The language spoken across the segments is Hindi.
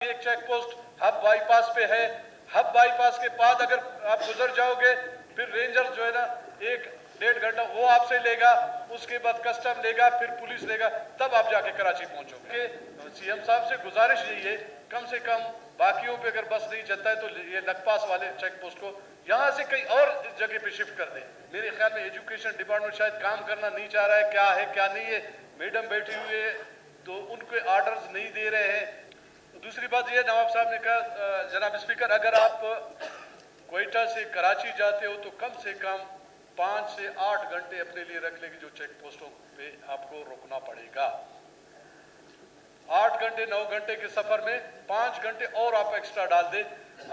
एक चेक पोस्ट हब बाईपास पे है। हब बाईपास के बाद अगर आप गुजर जाओगे फिर रेंजर जो है ना 1-1.5 घंटा वो आपसे लेगा, उसके बाद कस्टम लेगा, फिर पुलिस लेगा, तब आप जाके कराची पहुंचोगे। सीएम साहब से गुजारिश यही है कम से कम बाकियों पे अगर बस नहीं चलता है तो ये लखपास वाले चेक पोस्ट को यहाँ से कहीं और जगह पे शिफ्ट कर दें। मेरे ख्याल में एजुकेशन डिपार्टमेंट शायद काम करना नहीं चाह रहा है क्या नहीं है। मैडम बैठी हुई है तो उनके ऑर्डर्स नहीं दे रहे हैं। दूसरी बात यह नवाब साहब ने कहा जनाब स्पीकर, अगर आप क्वेटा से कराची जाते हो तो कम से कम 5 से 8 घंटे अपने लिए रख लेंगे जो चेक पोस्टों पे आपको रुकना पड़ेगा। 8 घंटे 9 घंटे के सफर में 5 घंटे और आप एक्स्ट्रा डाल दें।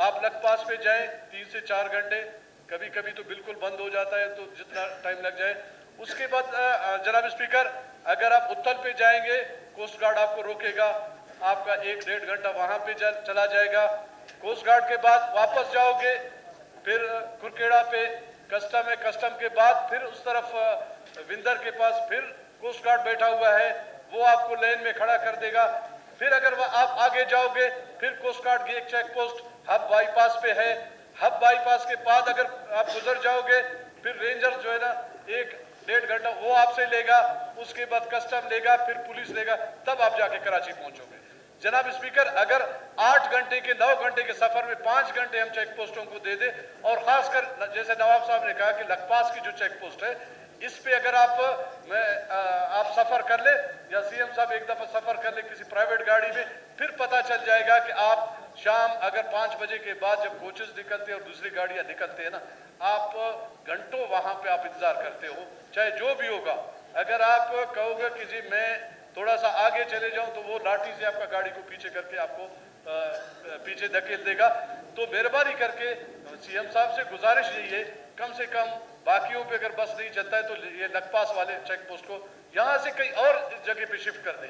आप लखपास पे जाएं 3 से 4 घंटे, कभी कभी तो बिल्कुल बंद हो जाता है तो जितना टाइम लग जाए। उसके बाद जनाब स्पीकर, अगर आप उत्तल पे जाएंगे कोस्ट गार्ड आपको रोकेगा, आपका 1-1.5 घंटा वहां पे चला जाएगा। कोस्ट गार्ड के बाद वापस जाओगे फिर कुरकेड़ा पे कस्टम है, कस्टम के बाद फिर उस तरफ विंदर के पास फिर कोस्ट गार्ड बैठा हुआ है, वो आपको लेन में खड़ा कर देगा। फिर अगर आप आगे जाओगे फिर कोस्ट गार्ड की एक चेक पोस्ट हब बाईपास पे है। हब बाईपास के बाद अगर आप गुजर जाओगे फिर रेंजर जो है ना 1-1.5 घंटा वो आपसे लेगा, उसके बाद कस्टम लेगा, फिर पुलिस लेगा, तब आप जाके कराची पहुंचोगे। जनाब स्पीकर, अगर 8 घंटे के 9 घंटे के सफर में 5 घंटे हम चेक पोस्टों को दे दे, और खासकर जैसे नवाब साहब ने कहा कि लखपास की जो चेक पोस्ट है इस पे अगर आप सफर कर ले या सीएम साहब एक दफा सफर कर ले किसी प्राइवेट गाड़ी में, फिर पता चल जाएगा कि आप शाम अगर 5 बजे के बाद जब कोचेस निकलते हैं और दूसरी गाड़ियां निकलते हैं ना, आप घंटों वहां पे आप इंतजार करते हो, चाहे जो भी होगा। अगर आप कहोगे कि जी मैं थोड़ा सा आगे चले जाऊं तो वो लाठी से आपका गाड़ी को पीछे करके आपको पीछे धकेल देगा। तो मेहरबानी करके सीएम साहब से गुजारिश यही है कम से कम बाकियों पे अगर बस नहीं चलता है तो ये लखपास वाले चेक पोस्ट को यहाँ से कहीं और जगह पे शिफ्ट कर दें,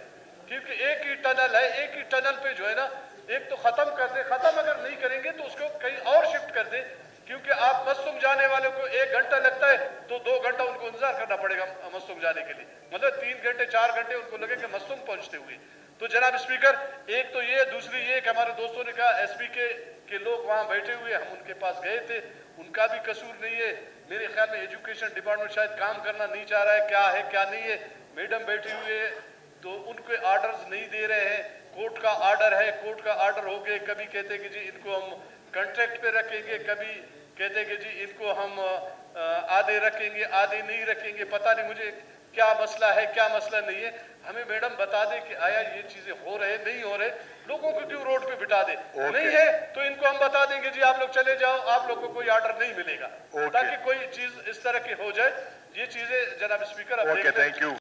क्योंकि एक ही टनल है, एक ही टनल पे जो है ना एक तो खत्म कर दे, खत्म अगर नहीं करेंगे तो उसको कहीं और शिफ्ट कर दे, क्योंकि आप मस्तुम जाने वालों को 1 घंटा लगता है तो 2 घंटा उनको इंतजार करना पड़ेगा मस्तुम जाने के लिए, मतलब 3 घंटे 4 घंटे उनको लगेंगे मस्तुम पहुंचते हुए। तो जनाब स्पीकर, एक तो ये, दूसरी ये कि हमारे दोस्तों ने कहा एसपी के लोग वहां बैठे हुए, हम उनके पास गए थे, उनका भी कसूर नहीं है। मेरे ख्याल में एजुकेशन डिपार्टमेंट शायद काम करना नहीं चाह रहा है क्या नहीं है। मैडम बैठी हुई है तो उनके ऑर्डर्स नहीं दे रहे हैं, कोर्ट का ऑर्डर है, कोर्ट का ऑर्डर हो गए, कभी कहते कि जी इनको हम कॉन्ट्रैक्ट पे रखेंगे, कभी कहते कि जी इनको हम आधे रखेंगे आधे नहीं रखेंगे, पता नहीं मुझे क्या मसला है क्या मसला नहीं है। हमें मैडम बता दे कि आया ये चीजें हो रहे नहीं हो रहे, लोगों को क्यों रोड पे बिठा दे। नहीं है तो इनको हम बता देंगे जी आप लोग चले जाओ, आप लोग को कोई ऑर्डर नहीं मिलेगा, ताकि कोई चीज इस तरह की हो जाए। ये चीजें जनाब स्पीकर, थैंक यू।